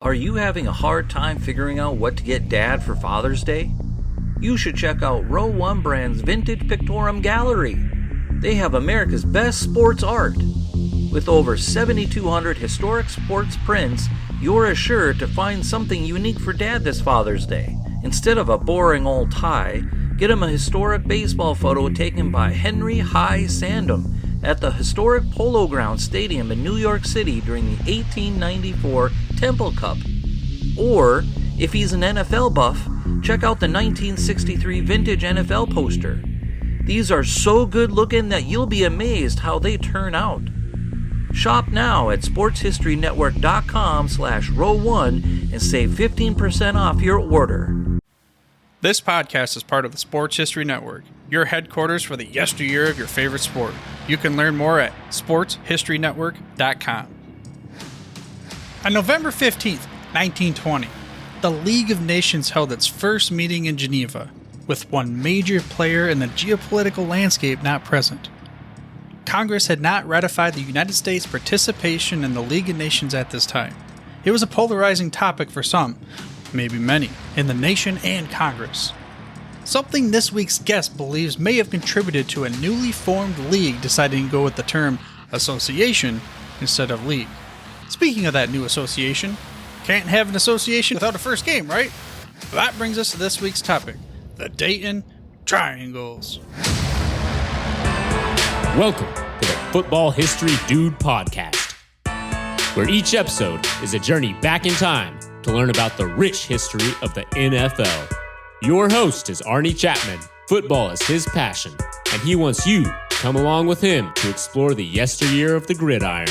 Are you having a hard time figuring out what to get Dad for Father's Day? You should check out Row 1 Brand's Vintage Pictorum Gallery. They have America's best sports art. With over 7,200 historic sports prints, you're assured to find something unique for Dad this Father's Day. Instead of a boring old tie, get him a historic baseball photo taken by Henry High Sandom at the historic Polo Grounds Stadium in New York City during the 1894 Temple Cup. Or, if he's an NFL buff, check out the 1963 vintage NFL poster. These are so good looking that you'll be amazed how they turn out. Shop now at sportshistorynetwork.com/row1 and save 15% off your order. This podcast is part of the Sports History Network, your headquarters for the yesteryear of your favorite sport. You can learn more at sportshistorynetwork.com. On November 15th, 1920, the League of Nations held its first meeting in Geneva, with one major player in the geopolitical landscape not present. Congress had not ratified the United States' participation in the League of Nations at this time. It was a polarizing topic for some, maybe many, in the nation and Congress. Something this week's guest believes may have contributed to a newly formed league deciding to go with the term association instead of league. Speaking of that new association, can't have an association without a first game, right? That brings us to this week's topic, the Dayton Triangles. Welcome to the Football History Dude Podcast, where each episode is a journey back in time to learn about the rich history of the NFL. Your host is Arnie Chapman. Football is his passion, and he wants you to come along with him to explore the yesteryear of the gridiron.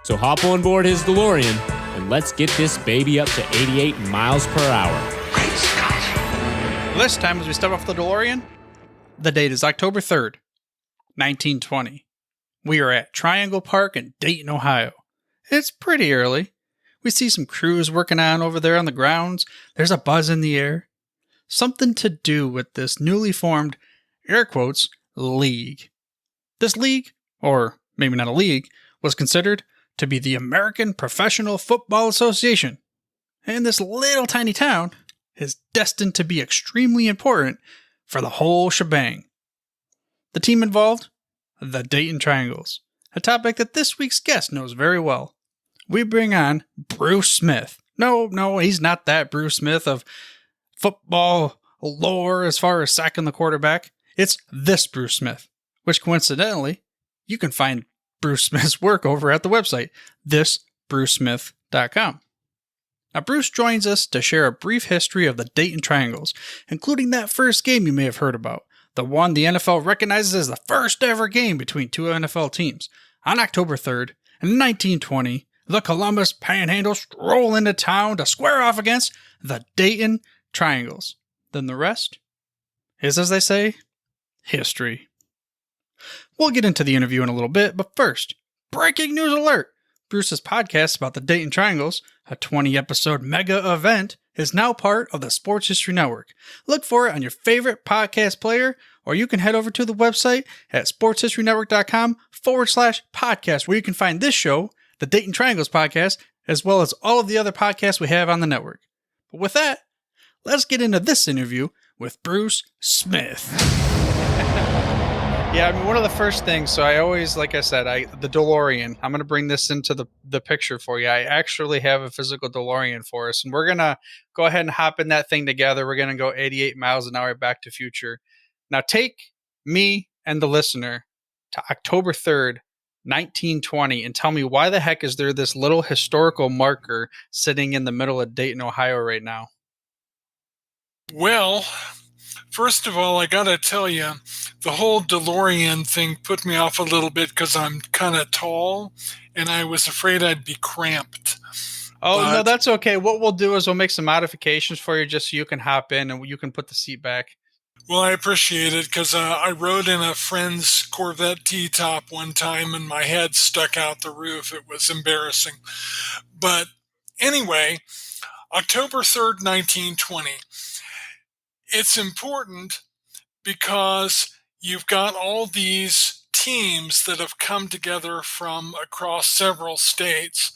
So hop on board his DeLorean, and let's get this baby up to 88 miles per hour. This time, as we step off the DeLorean, the date is October 3rd, 1920. We are at Triangle Park in Dayton, Ohio. It's pretty early. We see some crews working on over there on the grounds. There's a buzz in the air. Something to do with this newly formed, air quotes, league. This league, or maybe not a league, was considered to be the American Professional Football Association. And this little tiny town is destined to be extremely important for the whole shebang. The team involved? The Dayton Triangles, a topic that this week's guest knows very well. We bring on Bruce Smith. No, he's not that Bruce Smith of football lore as far as sacking the quarterback. It's this Bruce Smith, which coincidentally, you can find Bruce Smith's work over at the website, thisbrucesmith.com. Now, Bruce joins us to share a brief history of the Dayton Triangles, including that first game you may have heard about, the one the NFL recognizes as the first ever game between two NFL teams. On October 3rd, in 1920, the Columbus Panhandles stroll into town to square off against the Dayton Triangles. Then the rest is, as they say, history. We'll get into the interview in a little bit, but first, breaking news alert! Bruce's podcast about the Dayton Triangles, a 20-episode mega event, is now part of the Sports History Network. Look for it on your favorite podcast player, or you can head over to the website at sportshistorynetwork.com/podcast, where you can find this show, the Dayton Triangles podcast, as well as all of the other podcasts we have on the network. But with that, let's get into this interview with Bruce Smith. Yeah, I mean, one of the first things, so I always, like I said, the DeLorean, I'm going to bring this into the picture for you. I actually have a physical DeLorean for us, and we're going to go ahead and hop in that thing together. We're going to go 88 miles an hour back to future. Now, take me and the listener to October 3rd, 1920, and tell me why the heck is there this little historical marker sitting in the middle of Dayton, Ohio right now? Well, first of all, I got to tell you, the whole DeLorean thing put me off a little bit because I'm kind of tall, and I was afraid I'd be cramped. No, that's okay. What we'll do is we'll make some modifications for you just so you can hop in and you can put the seat back. Well, I appreciate it because I rode in a friend's Corvette T-top one time and my head stuck out the roof. It was embarrassing. But anyway, October 3rd, 1920. It's important because you've got all these teams that have come together from across several states.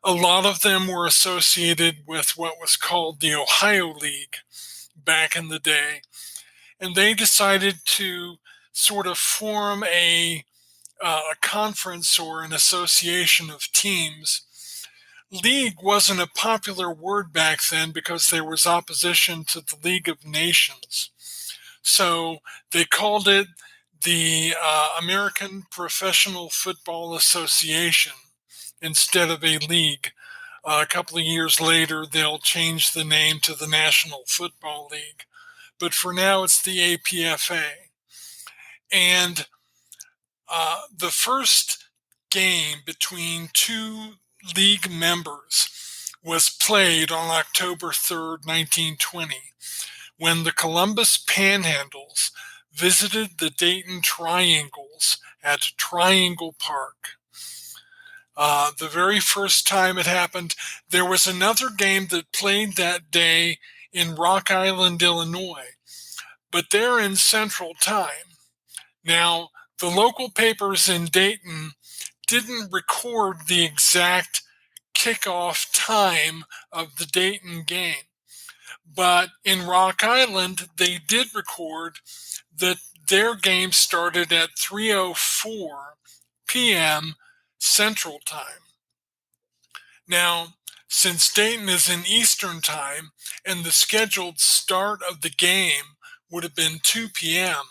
A lot of them were associated with what was called the Ohio League back in the day. And they decided to sort of form a conference or an association of teams. League wasn't a popular word back then because there was opposition to the League of Nations. So they called it the American Professional Football Association instead of a league. A couple of years later, they'll change the name to the National Football League. But for now, it's the APFA. And the first game between two league members was played on October 3rd, 1920, when the Columbus Panhandles visited the Dayton Triangles at Triangle Park. The very first time it happened, there was another game that played that day in Rock Island, Illinois, but they're in Central Time. Now, the local papers in Dayton didn't record the exact kickoff time of the Dayton game, but in Rock Island, they did record that their game started at 3:04 p.m. Central Time. Now, since Dayton is in Eastern Time and the scheduled start of the game would have been 2 p.m.,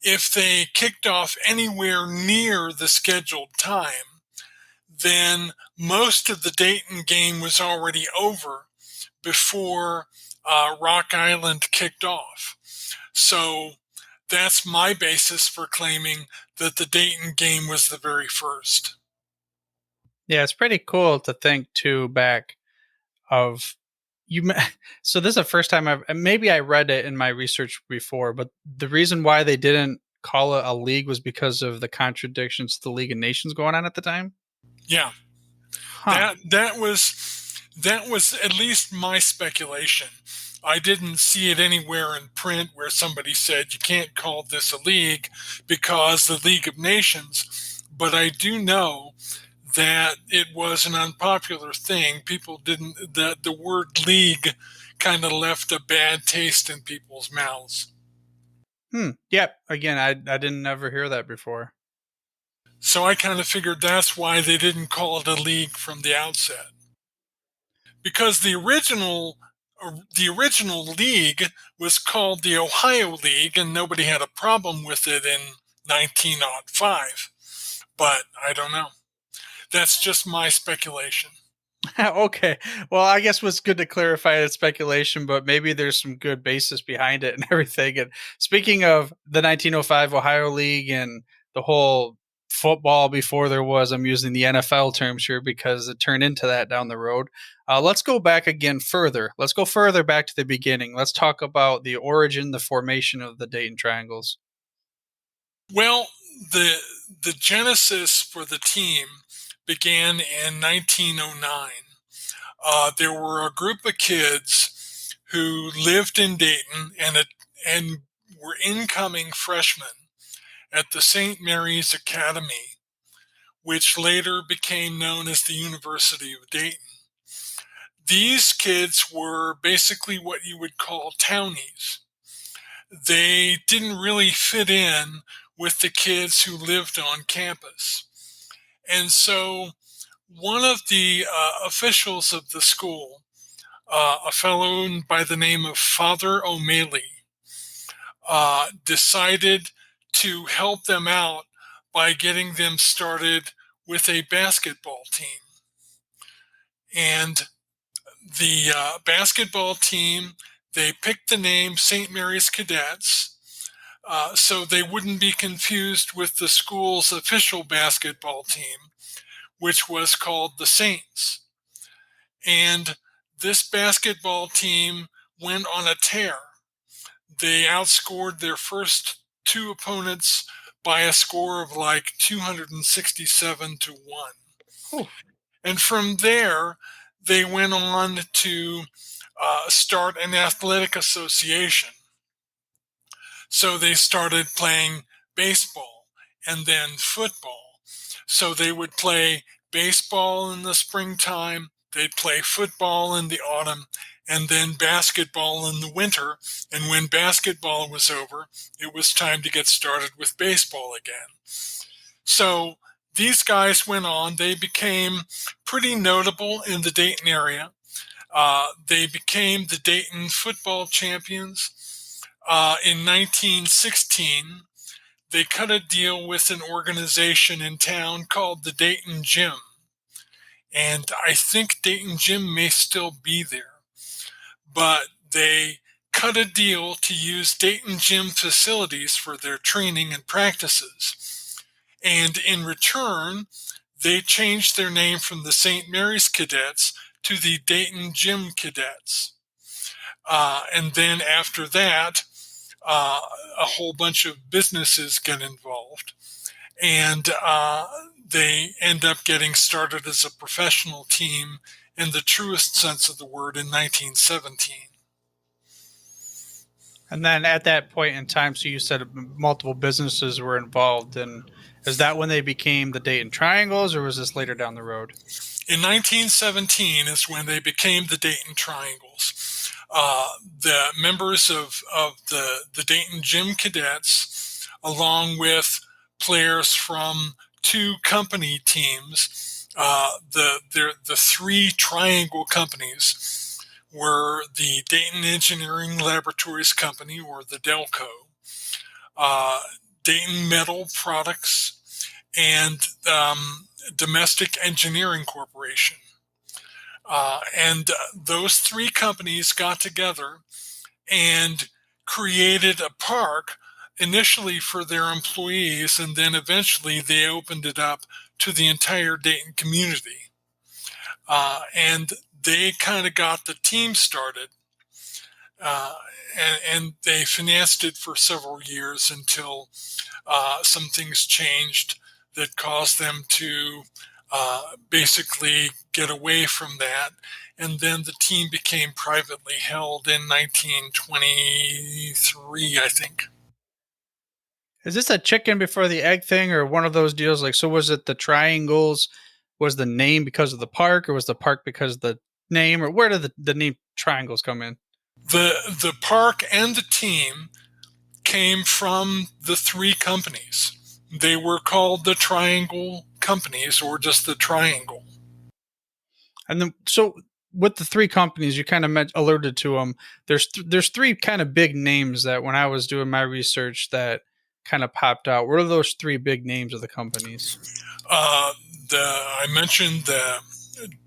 if they kicked off anywhere near the scheduled time, then most of the Dayton game was already over before Rock Island kicked off. So that's my basis for claiming that the Dayton game was the very first. Yeah, it's pretty cool to think too back of you. So this is the first time maybe I read it in my research before, but the reason why they didn't call it a league was because of the contradictions to the League of Nations going on at the time. Yeah, that was at least my speculation. I didn't see it anywhere in print where somebody said you can't call this a league because the League of Nations, but I do know that it was an unpopular thing. People didn't, the word league kind of left a bad taste in people's mouths. Yep. Again, I didn't ever hear that before. So I kind of figured that's why they didn't call it a league from the outset. Because the original league was called the Ohio League, and nobody had a problem with it in 1905. But I don't know. That's just my speculation. Okay. Well, I guess what's good to clarify it's speculation, but maybe there's some good basis behind it and everything. And speaking of the 1905 Ohio League and the whole football before there was, I'm using the NFL terms here because it turned into that down the road. Let's go back again further. Let's go further back to the beginning. Let's talk about the origin, the formation of the Dayton Triangles. Well, the genesis for the team began in 1909. There were a group of kids who lived in Dayton and were incoming freshmen at the St. Mary's Academy, which later became known as the University of Dayton. These kids were basically what you would call townies. They didn't really fit in with the kids who lived on campus. And so one of the officials of the school, a fellow by the name of Father O'Malley, decided to help them out by getting them started with a basketball team. And the basketball team, they picked the name St. Mary's Cadets, so they wouldn't be confused with the school's official basketball team, which was called the Saints. And this basketball team went on a tear. They outscored their first two opponents by a score of like 267 to 1. Oh. And from there, they went on to start an athletic association. So they started playing baseball and then football. So they would play baseball in the springtime, they'd play football in the autumn, and then basketball in the winter. And when basketball was over, it was time to get started with baseball again. So these guys went on. They became pretty notable in the Dayton area. They became the Dayton football champions. In 1916, they cut a deal with an organization in town called the Dayton Gym. And I think Dayton Gym may still be there. But they cut a deal to use Dayton Gym facilities for their training and practices. And in return, they changed their name from the St. Mary's Cadets to the Dayton Gym Cadets. And then after that, a whole bunch of businesses get involved. And they end up getting started as a professional team in the truest sense of the word in 1917. And then at that point in time, so you said multiple businesses were involved, and is that when they became the Dayton Triangles, or was this later down the road? In 1917 is when they became the Dayton Triangles. The members of the Dayton Gym Cadets, along with players from two company teams, the three triangle companies were the Dayton Engineering Laboratories Company, or the Delco, Dayton Metal Products, and Domestic Engineering Corporation. And those three companies got together and created a park initially for their employees, and then eventually they opened it up to the entire Dayton community. And they kind of got the team started, and they financed it for several years until some things changed that caused them to basically get away from that. And then the team became privately held in 1923, I think. Is this a chicken before the egg thing, or one of those deals? Like, so was it the Triangles was the name because of the park, or was the park because of the name, or where did the name Triangles come in? The park and the team came from the three companies. They were called the Triangle Companies, or just the Triangle. And then, so with the three companies, you kind of alerted to them. There's three kind of big names that when I was doing my research that kind of popped out. What are those three big names of the companies? I mentioned the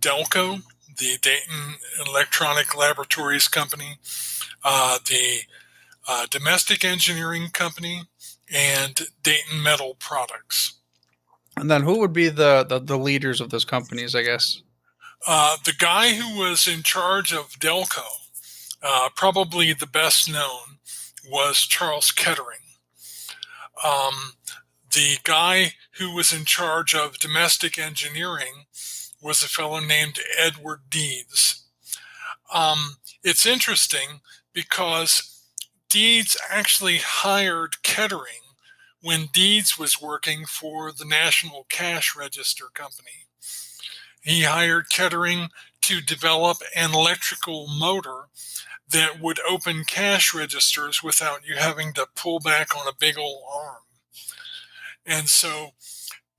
Delco, the Dayton Electronic Laboratories Company, the Domestic Engineering Company, and Dayton Metal Products. And then who would be the leaders of those companies, I guess? The guy who was in charge of Delco, probably the best known, was Charles Kettering. The guy who was in charge of domestic engineering was a fellow named Edward Deeds. It's interesting because Deeds actually hired Kettering when Deeds was working for the National Cash Register Company. He hired Kettering to develop an electrical motor that would open cash registers without you having to pull back on a big old arm. And so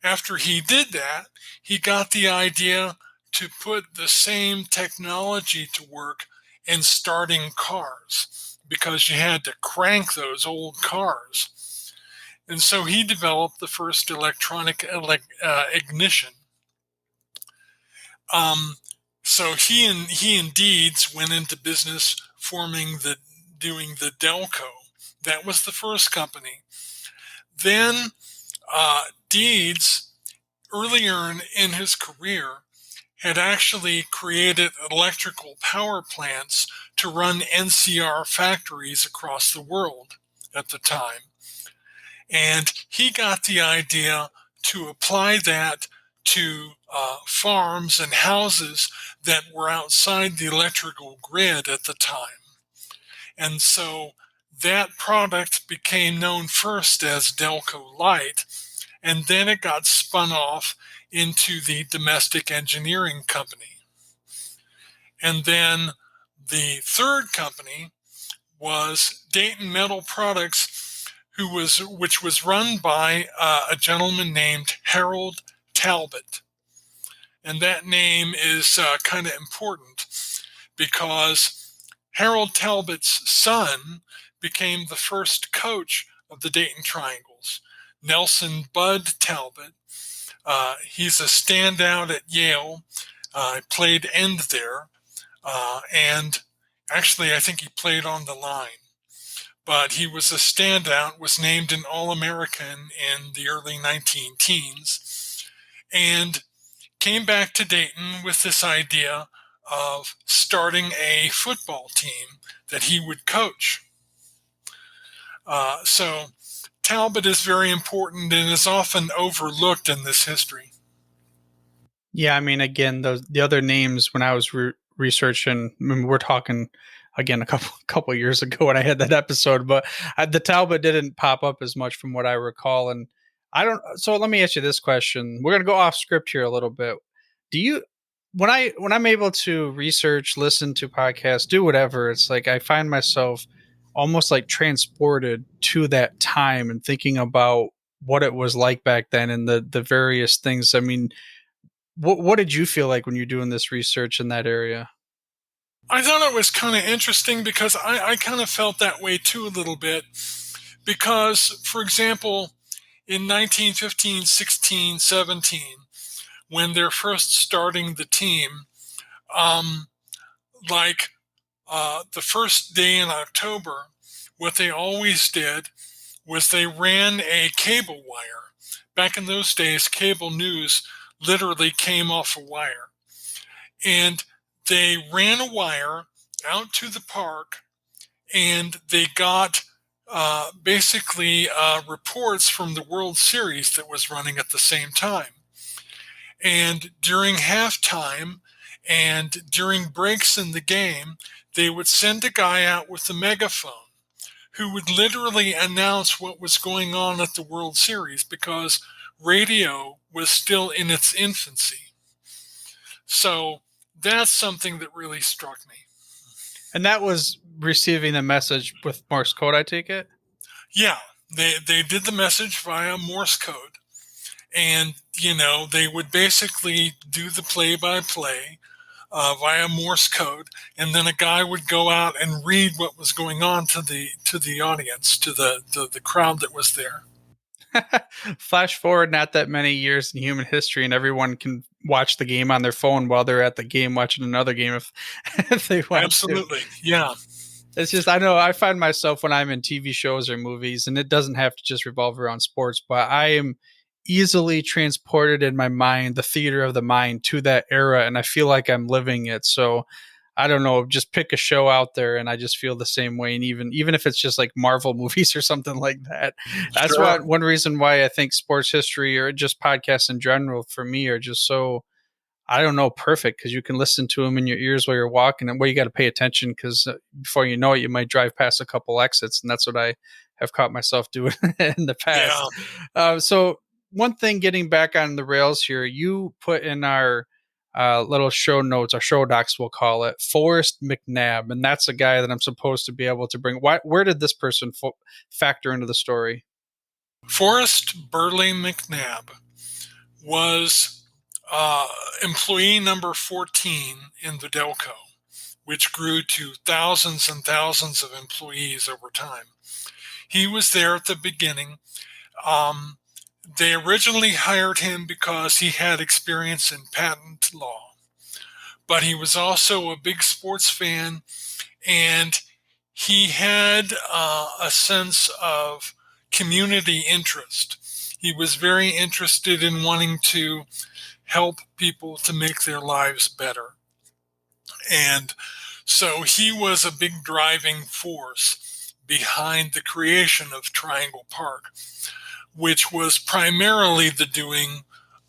after he did that, he got the idea to put the same technology to work in starting cars, because you had to crank those old cars. And so he developed the first electronic ignition. So he and Deeds went into business doing the Delco. That was the first company. Then Deeds, earlier in his career, had actually created electrical power plants to run NCR factories across the world at the time. And he got the idea to apply that to farms and houses that were outside the electrical grid at the time. And so that product became known first as Delco Light, and then it got spun off into the domestic engineering company. And then the third company was Dayton Metal Products, which was run by a gentleman named Harold Talbot. And that name is kind of important because Harold Talbot's son became the first coach of the Dayton Triangles, Nelson Bud Talbot. He's a standout at Yale. Played end there. And actually, I think he played on the line. But he was a standout, was named an All-American in the early 19-teens, and came back to Dayton with this idea of starting a football team that he would coach. So Talbot is very important and is often overlooked in this history. Yeah, I mean, again, the other names when I was researching, I mean, we're talking again a couple years ago when I had that episode, but the Talbot didn't pop up as much from what I recall. And I don't. So let me ask you this question: we're gonna go off script here a little bit. Do you, when I'm able to research, listen to podcasts, do whatever, it's like I find myself almost like transported to that time and thinking about what it was like back then and the various things. I mean, what did you feel like when you're doing this research in that area? I thought it was kind of interesting because I kind of felt that way too a little bit. Because, for example, in 1915, 16, 17, when they're first starting the team, the first day in October, what they always did was they ran a cable wire. Back in those days, cable news literally came off a wire. And they ran a wire out to the park, and they got basically reports from the World Series that was running at the same time. And during halftime and during breaks in the game, they would send a guy out with a megaphone who would literally announce what was going on at the World Series because radio was still in its infancy. So that's something that really struck me. And that was receiving the message with Morse code, I take it? Yeah, they did the message via Morse code. And, they would basically do the play-by-play via Morse code, and then a guy would go out and read what was going on to the audience, to the crowd that was there. Flash forward not that many years in human history, and everyone can watch the game on their phone while they're at the game watching another game if they want. Absolutely, yeah. It's just, I know I find myself when I'm in TV shows or movies, and it doesn't have to just revolve around sports, but I am easily transported in my mind, the theater of the mind, to that era, and I feel like I'm living it. So I don't know, just pick a show out there and I just feel the same way. And even if it's just like Marvel movies or something like that, that's Sure. one reason why I think sports history or just podcasts in general for me are just so, I don't know, perfect, because you can listen to them in your ears while you're walking, and you got to pay attention because before you know it, you might drive past a couple exits. And that's what I have caught myself doing in the past. Yeah. So one thing, getting back on the rails here, you put in our little show notes, our show docs, we'll call it, Forrest McNabb. And that's a guy that I'm supposed to be able to bring. Where did this person factor into the story? Forrest Burley McNabb was employee number 14 in the Delco, which grew to thousands and thousands of employees over time. He was there at the beginning. They originally hired him because he had experience in patent law, but he was also a big sports fan, and he had a sense of community interest. He was very interested in wanting to help people to make their lives better. And so he was a big driving force behind the creation of Triangle Park, which was primarily the doing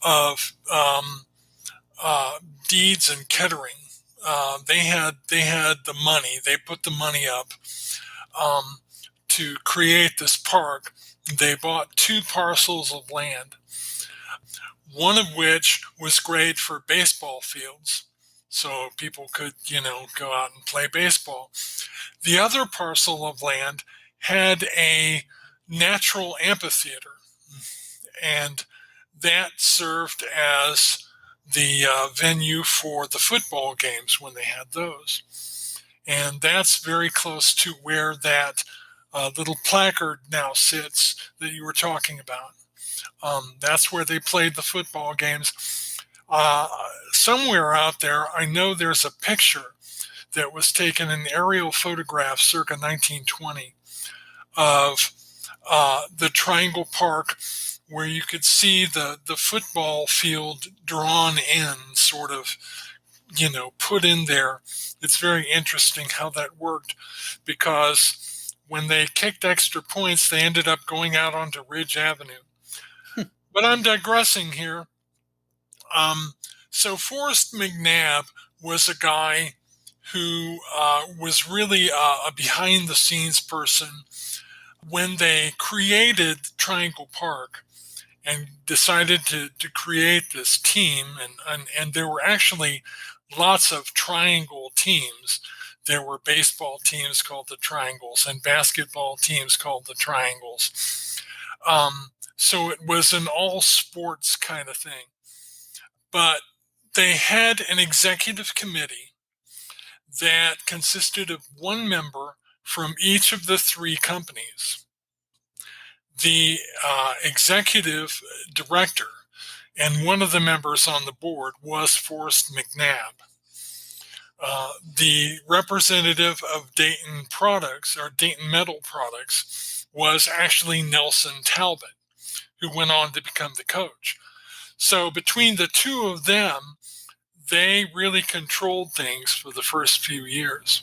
of Deeds and Kettering. They had the money. They put the money up to create this park. They bought 2 parcels of land. one of which was great for baseball fields, so people could, go out and play baseball. The other parcel of land had a natural amphitheater, and that served as the venue for the football games when they had those. And that's very close to where that little placard now sits that you were talking about. That's where they played the football games. Somewhere out there, I know there's a picture that was taken in aerial photograph circa 1920 of the Triangle Park, where you could see the football field drawn in, sort of, put in there. It's very interesting how that worked, because when they kicked extra points, they ended up going out onto Ridge Avenue. But I'm digressing here. So Forrest McNabb was a guy who was really a behind-the-scenes person when they created Triangle Park and decided to create this team. And there were actually lots of Triangle teams. There were baseball teams called the Triangles and basketball teams called the Triangles. So it was an all-sports kind of thing. But they had an executive committee that consisted of one member from each of the three companies. The executive director and one of the members on the board was Forrest McNabb. The representative of Dayton Products, or Dayton Metal Products, was actually Nelson Talbot, who went on to become the coach. So between the two of them, they really controlled things for the first few years.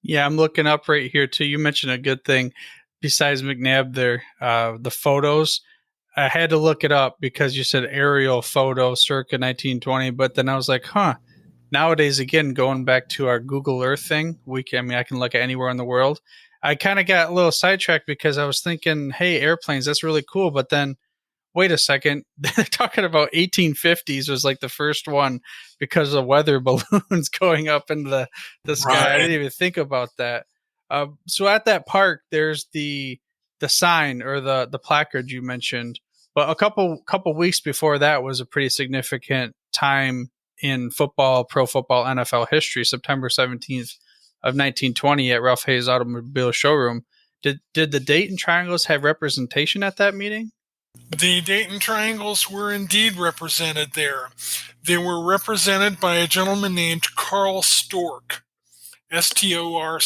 Yeah, I'm looking up right here too. You mentioned a good thing besides McNabb there, the photos. I had to look it up because you said aerial photo circa 1920, but then I was like, nowadays, again, going back to our Google Earth thing, I can look at anywhere in the world. I kind of got a little sidetracked because I was thinking, hey, airplanes, that's really cool. But then, wait a second, they're talking about 1850s was like the first one because of weather balloons going up into the sky. Right. I didn't even think about that. So at that park, there's the sign or the placard you mentioned. But a couple weeks before that was a pretty significant time in football, pro football, NFL history. September 17th of 1920 at Ralph Hayes Automobile Showroom. Did the Dayton Triangles have representation at that meeting? The Dayton Triangles were indeed represented there. They were represented by a gentleman named Carl Stork, Storck.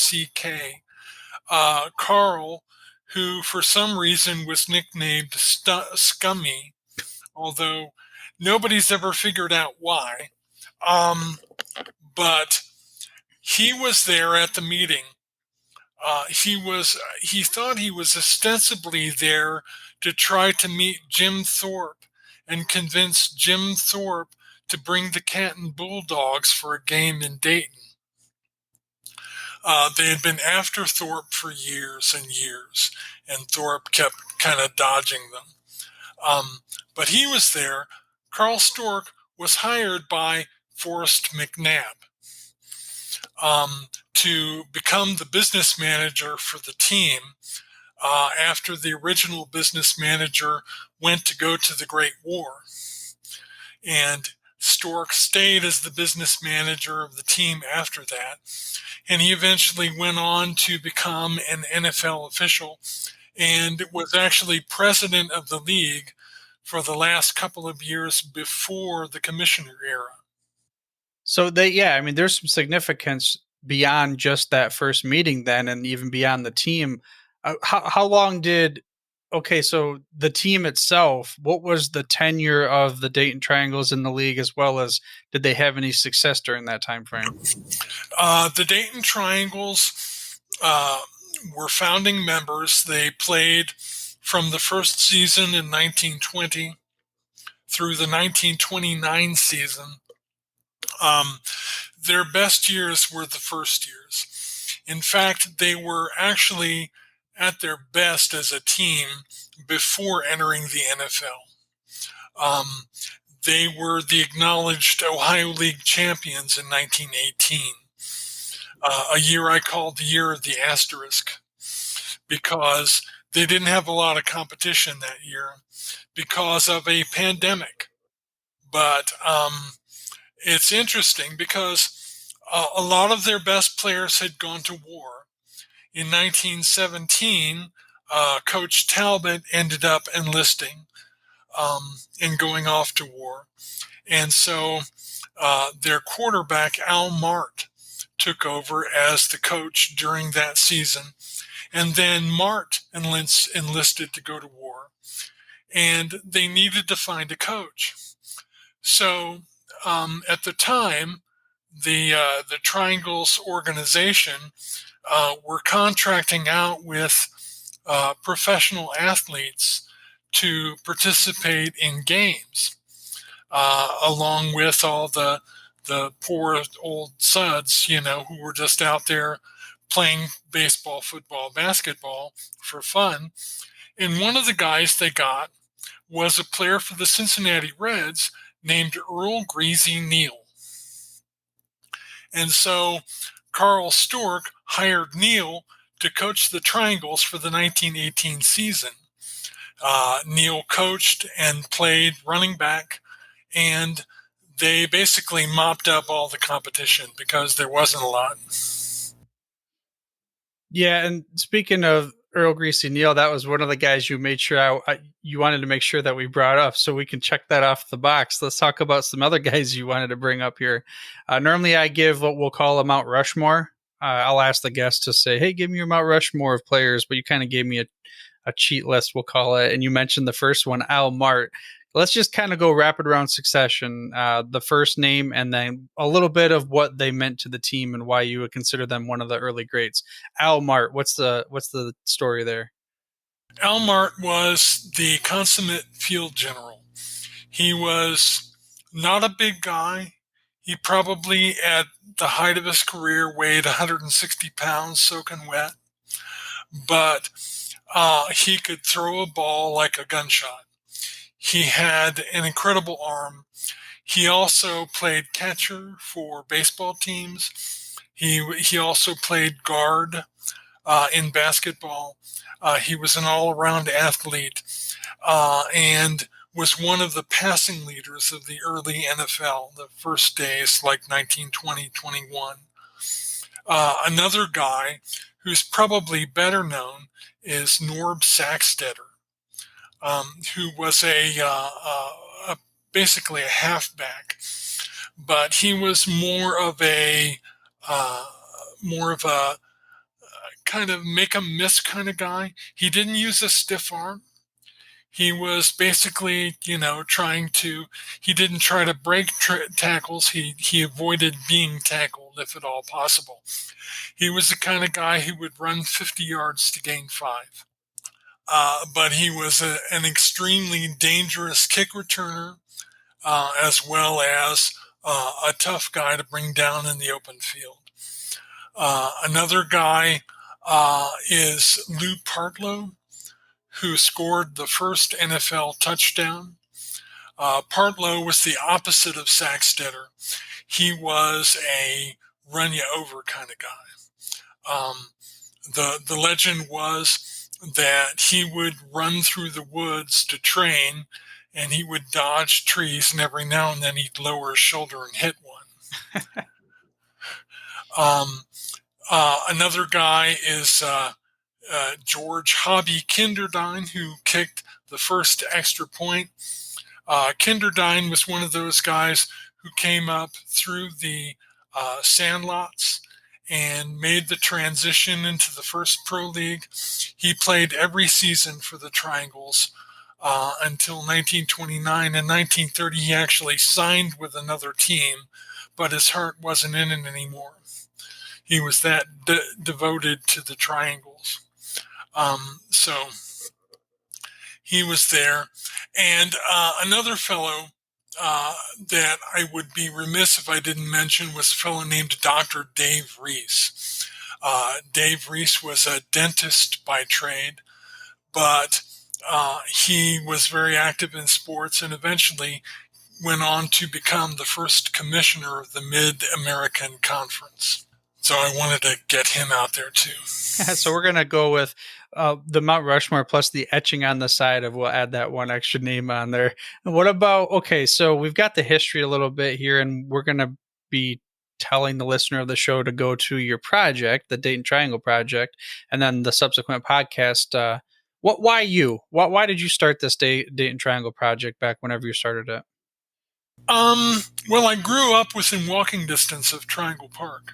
Carl, who for some reason was nicknamed Scummy, although nobody's ever figured out why. But he was there at the meeting. He thought he was ostensibly there to try to meet Jim Thorpe and convince Jim Thorpe to bring the Canton Bulldogs for a game in Dayton. They had been after Thorpe for years and years, and Thorpe kept kind of dodging them. But he was there. Carl Stork was hired by Forrest McNabb to become the business manager for the team after the original business manager went to go to the Great War. And Stork stayed as the business manager of the team after that. And he eventually went on to become an NFL official and was actually president of the league for the last couple of years before the commissioner era. So there's some significance beyond just that first meeting then, and even beyond the team. How long so the team itself, what was the tenure of the Dayton Triangles in the league, as well as did they have any success during that time frame? The Dayton Triangles were founding members. They played from the first season in 1920 through the 1929 season. Their best years were the first years. In fact, they were actually at their best as a team before entering the NFL. They were the acknowledged Ohio League champions in 1918, a year I called the year of the asterisk, because they didn't have a lot of competition that year because of a pandemic. But it's interesting because a lot of their best players had gone to war. In 1917, Coach Talbot ended up enlisting and going off to war. And so their quarterback, Al Mart, took over as the coach during that season. And then Mart enlisted to go to war. And they needed to find a coach. So at the time, the Triangles organization were contracting out with professional athletes to participate in games, along with all the poor old suds, who were just out there playing baseball, football, basketball for fun. And one of the guys they got was a player for the Cincinnati Reds named Earl Greasy Neal. And so Carl Stork hired Neal to coach the Triangles for the 1918 season. Neal coached and played running back, and they basically mopped up all the competition because there wasn't a lot. Yeah, and speaking of Earl Greasy Neal, that was one of the guys you made sure you wanted to make sure that we brought up, so we can check that off the box. Let's talk about some other guys you wanted to bring up here. Normally, I give what we'll call a Mount Rushmore. I'll ask the guest to say, "Hey, give me your Mount Rushmore of players," but you kind of gave me a cheat list, we'll call it, and you mentioned the first one, Al Mart. Let's just kind of go rapid round succession. The first name and then a little bit of what they meant to the team and why you would consider them one of the early greats. Al Mart, what's the story there? Al Mart was the consummate field general. He was not a big guy. He probably, at the height of his career, weighed 160 pounds soaking wet. But he could throw a ball like a gunshot. He had an incredible arm. He also played catcher for baseball teams. He also played guard in basketball. He was an all-around athlete and was one of the passing leaders of the early NFL, the first days like 1920, 21. Another guy who's probably better known is Norb Sacksteder, who was basically a halfback, but he was more of a kind of make a miss kind of guy. He didn't use a stiff arm. He was basically, he didn't try to break tackles. He avoided being tackled if at all possible. He was the kind of guy who would run 50 yards to gain 5. But he was an extremely dangerous kick returner, as well as a tough guy to bring down in the open field. Another guy is Lou Partlow, who scored the first NFL touchdown. Partlow was the opposite of Sacksteder. He was a run-you-over kind of guy. The legend was that he would run through the woods to train, and he would dodge trees, and every now and then he'd lower his shoulder and hit one. Another guy is George Hobby Kinderdine, who kicked the first extra point. Kinderdine was one of those guys who came up through the sandlots and made the transition into the first pro league. He played every season for the Triangles until 1929. In 1930, he actually signed with another team, but his heart wasn't in it anymore. He was that devoted to the Triangles. So he was there. And another fellow that I would be remiss if I didn't mention was a fellow named Dr. Dave Reese. Dave Reese was a dentist by trade, but he was very active in sports and eventually went on to become the first commissioner of the Mid-American Conference. So I wanted to get him out there too. So we're going to go with the Mount Rushmore plus the etching on the side of, we'll add that one extra name on there. And what about, okay, so we've got the history a little bit here, and we're going to be telling the listener of the show to go to your project, the Dayton Triangle project, and then the subsequent podcast. Why you? Why did you start this Dayton Triangle project back whenever you started it? Well, I grew up within walking distance of Triangle Park.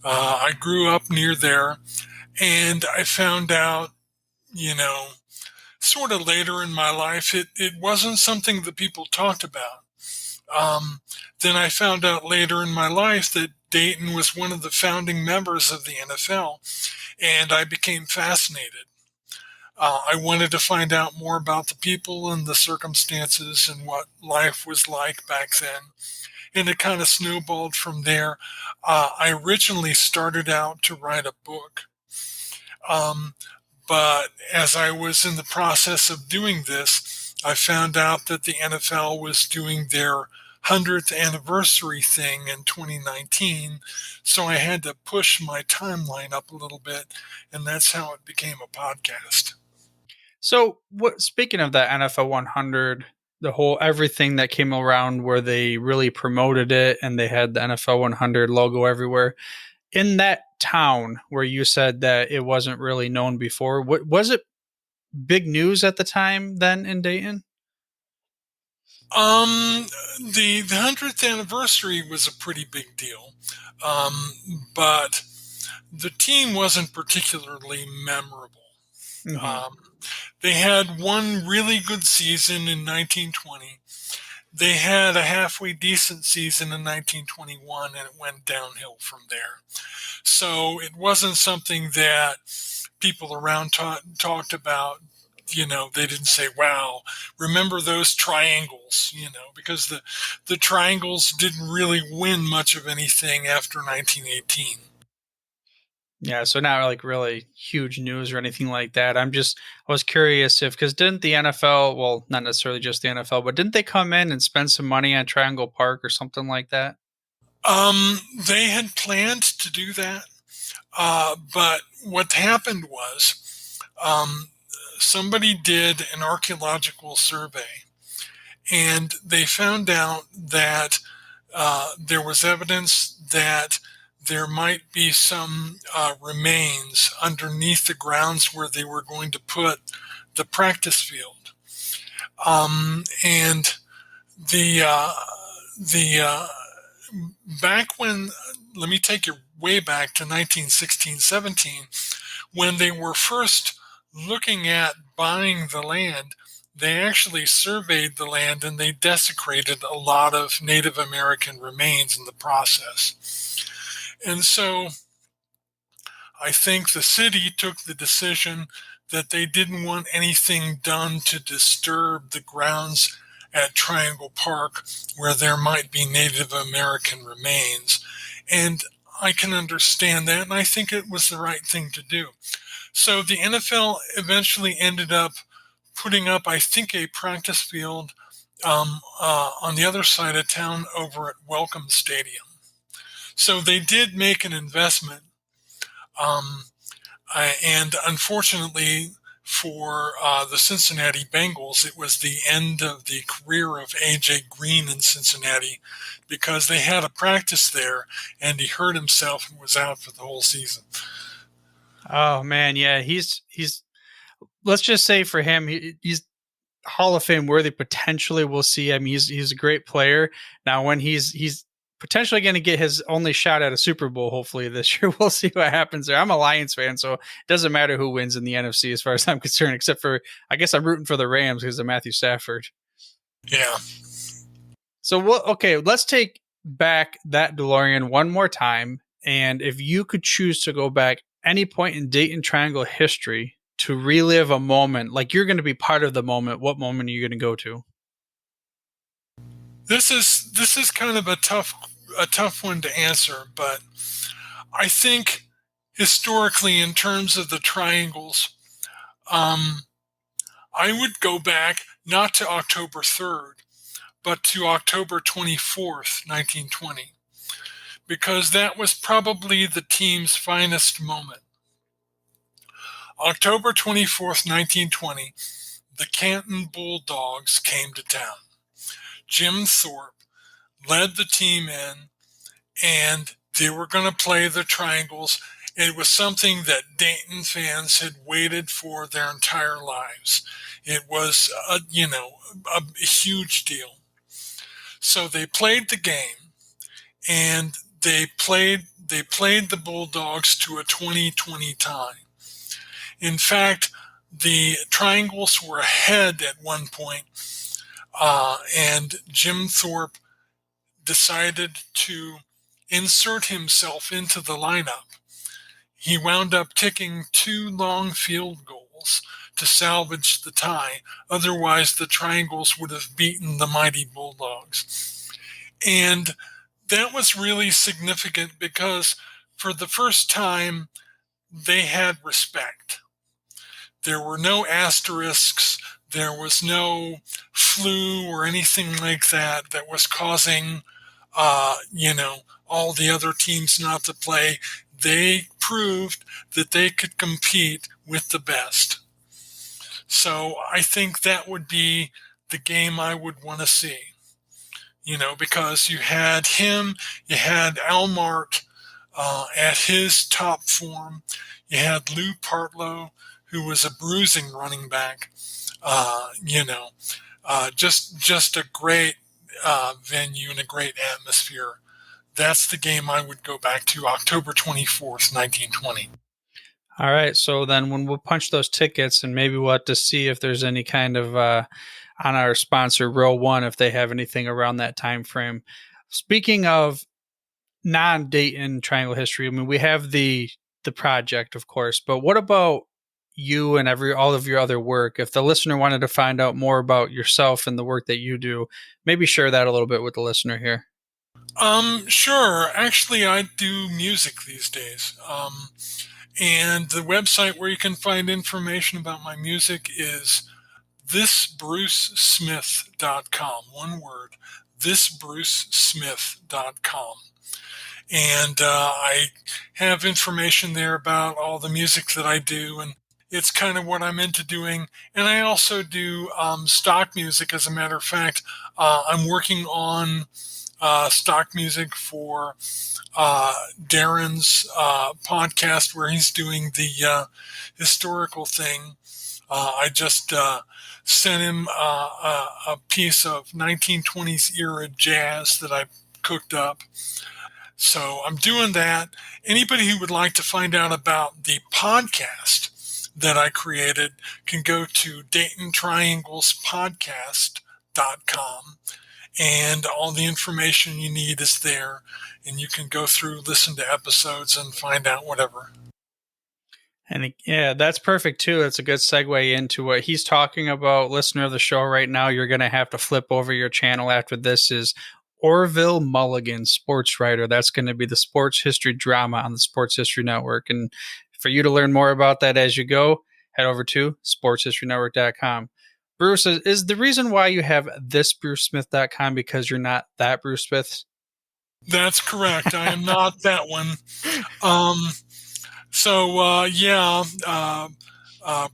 I grew up near there, and I found out, sort of later in my life, it wasn't something that people talked about. Then I found out later in my life that Dayton was one of the founding members of the NFL, and I became fascinated. I wanted to find out more about the people and the circumstances and what life was like back then. And it kind of snowballed from there. I originally started out to write a book. But as I was in the process of doing this, I found out that the NFL was doing their 100th anniversary thing in 2019. So I had to push my timeline up a little bit, and that's how it became a podcast. So, speaking of that NFL 100, the whole everything that came around where they really promoted it and they had the NFL 100 logo everywhere, in that town where you said that it wasn't really known before, what was it big news at the time then in Dayton? The 100th anniversary was a pretty big deal, but the team wasn't particularly memorable. Mm-hmm. They had one really good season in 1920. They had a halfway decent season in 1921, and it went downhill from there. So it wasn't something that people around talked about. They didn't say, wow, remember those triangles, because the triangles didn't really win much of anything after 1918. Yeah, so not like really huge news or anything like that. I was curious because didn't the NFL, well, not necessarily just the NFL, but didn't they come in and spend some money on Triangle Park or something like that? They had planned to do that, but what happened was somebody did an archaeological survey, and they found out that there was evidence that there might be some remains underneath the grounds where they were going to put the practice field. And back when, let me take you way back to 1916-17, when they were first looking at buying the land, they actually surveyed the land and they desecrated a lot of Native American remains in the process. And so I think the city took the decision that they didn't want anything done to disturb the grounds at Triangle Park where there might be Native American remains. And I can understand that, and I think it was the right thing to do. So the NFL eventually ended up putting up, I think, a practice field on the other side of town over at Welcome Stadium. So they did make an investment, and unfortunately for the Cincinnati Bengals, it was the end of the career of A.J. Green in Cincinnati because they had a practice there and he hurt himself and was out for the whole season. Oh man, yeah, he's let's just say for him, he's Hall of Fame worthy potentially. We'll see. I mean, he's a great player. Now when he's potentially going to get his only shot at a Super Bowl, hopefully this year. We'll see what happens there. I'm a Lions fan, so it doesn't matter who wins in the NFC as far as I'm concerned, except for, I guess I'm rooting for the Rams because of Matthew Stafford. Yeah. So, let's take back that DeLorean one more time. And if you could choose to go back any point in Dayton Triangle history to relive a moment, like you're going to be part of the moment, what moment are you going to go to? This is kind of a tough one to answer, but I think historically, in terms of the Triangles, I would go back not to October 3rd, but to October 24th, 1920, because that was probably the team's finest moment. October 24th, 1920, the Canton Bulldogs came to town. Jim Thorpe led the team in, and they were going to play the Triangles. It was something that Dayton fans had waited for their entire lives. It was, a huge deal. So they played the game, and they played the Bulldogs to a 20-20 tie. In fact, the Triangles were ahead at one point, and Jim Thorpe decided to insert himself into the lineup. He wound up kicking 2 long field goals to salvage the tie. Otherwise, the Triangles would have beaten the mighty Bulldogs. And that was really significant because for the first time, they had respect. There were no asterisks. There was no flu or anything like that was causing, all the other teams not to play. They proved that they could compete with the best. So I think that would be the game I would want to see. Because you had him, you had Al Mart at his top form, you had Lou Partlow, who was a bruising running back. Just a great venue and a great atmosphere. That's the game I would go back to, October 24th, 1920. All right. So then when we'll punch those tickets, and maybe we'll have to see if there's any kind of on our sponsor Row One, if they have anything around that time frame. Speaking of non-Dayton Triangle history, I mean, we have the project, of course, but what about you and all of your other work? If the listener wanted to find out more about yourself and the work that you do, maybe share that a little bit with the listener here. Sure. Actually, I do music these days. And the website where you can find information about my music is thisbrucesmith.com. One word, thisbrucesmith.com. And I have information there about all the music that I do, and it's kind of what I'm into doing. And I also do stock music. As a matter of fact, I'm working on stock music for Darren's podcast, where he's doing the historical thing. I just sent him a piece of 1920s era jazz that I cooked up. So I'm doing that. Anybody who would like to find out about the podcast that I created can go to DaytonTrianglesPodcast.com, and all the information you need is there, and you can go through, listen to episodes, and find out whatever. And yeah, that's perfect too. That's a good segue into what he's talking about. Listener of the show right now, you're going to have to flip over your channel after this. Is Orville Mulligan, sports writer. That's going to be the sports history drama on the Sports History Network. And for you to learn more about that as you go, head over to sportshistorynetwork.com. Bruce, is the reason why you have thisbrucesmith.com because you're not that Bruce Smith? That's correct. I am not that one.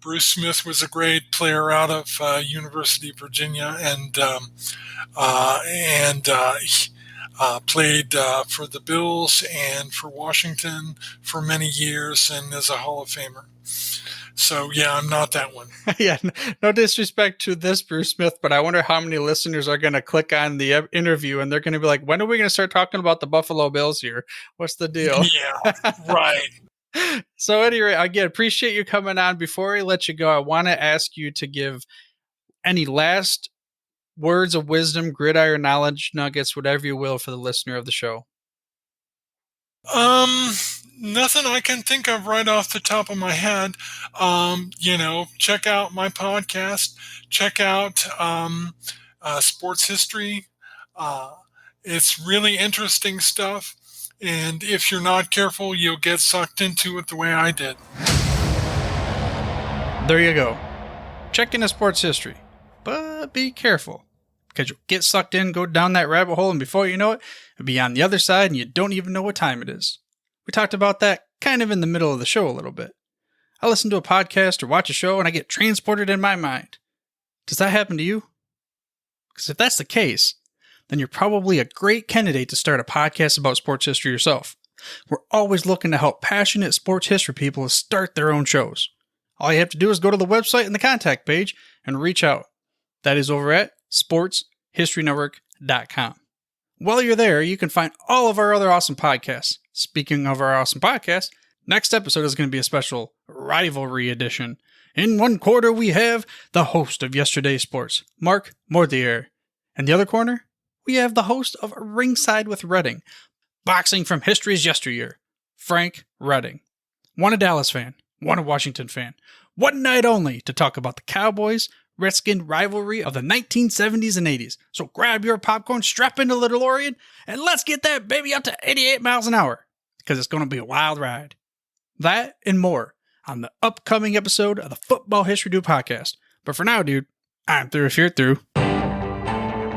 Bruce Smith was a great player out of University of Virginia, and played for the Bills and for Washington for many years, and is a Hall of Famer. So, yeah, I'm not that one. Yeah, no disrespect to this Bruce Smith, but I wonder how many listeners are going to click on the interview and they're going to be like, when are we going to start talking about the Buffalo Bills here? What's the deal? Yeah, right. So anyway, again, appreciate you coming on. Before I let you go, I want to ask you to give any last words of wisdom, gridiron knowledge nuggets, whatever you will, for the listener of the show. Nothing I can think of right off the top of my head. Check out my podcast. Check out sports history. It's really interesting stuff. And if you're not careful, you'll get sucked into it the way I did. There you go. Check into sports history, but be careful, because you'll get sucked in, go down that rabbit hole, and before you know it, you'll be on the other side and you don't even know what time it is. We talked about that kind of in the middle of the show a little bit. I listen to a podcast or watch a show and I get transported in my mind. Does that happen to you? Because if that's the case, then you're probably a great candidate to start a podcast about sports history yourself. We're always looking to help passionate sports history people start their own shows. All you have to do is go to the website and the contact page and reach out. That is over at sportshistorynetwork.com. While you're there, you can find all of our other awesome podcasts. Speaking of our awesome podcasts, next episode is going to be a special rivalry edition. In one quarter, we have the host of Yesterday's Sports, Mark Mortier. In the other corner, we have the host of Ringside with Redding, boxing from history's yesteryear, Frank Redding. One a Dallas fan, one a Washington fan. One night only to talk about the Cowboys-Redskin rivalry of the 1970s and 80s. So grab your popcorn, strap into the DeLorean, and let's get that baby up to 88 miles an hour, because it's going to be a wild ride. That and more on the upcoming episode of the Football History Dude podcast. But for now, dude, I'm through if you're through.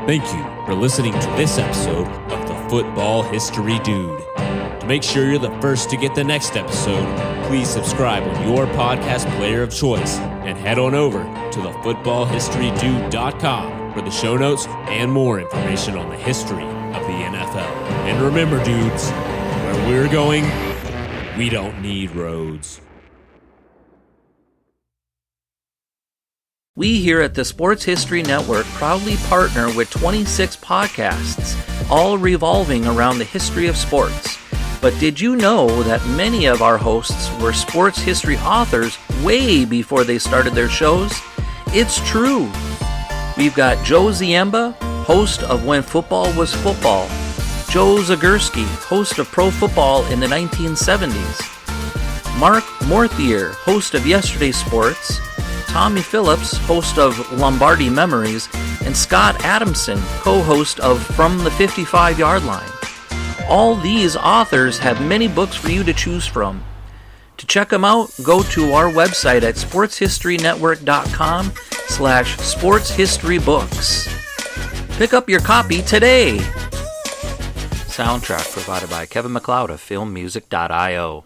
Thank you for listening to this episode of the Football History Dude. To make sure you're the first to get the next episode, please subscribe on your podcast player of choice and head on over to thefootballhistorydude.com for the show notes and more information on the history of the NFL. And remember, dudes, where we're going, we don't need roads. We here at the Sports History Network proudly partner with 26 podcasts, all revolving around the history of sports. But did you know that many of our hosts were sports history authors way before they started their shows? It's true. We've got Joe Ziemba, host of When Football Was Football, Joe Zagurski, host of Pro Football in the 1970s, Mark Mortier, host of Yesterday's Sports, Tommy Phillips, host of Lombardi Memories, and Scott Adamson, co-host of From the 55-Yard Line. All these authors have many books for you to choose from. To check them out, go to our website at sportshistorynetwork.com/sportshistorybooks. Pick up your copy today. Soundtrack provided by Kevin MacLeod of filmmusic.io.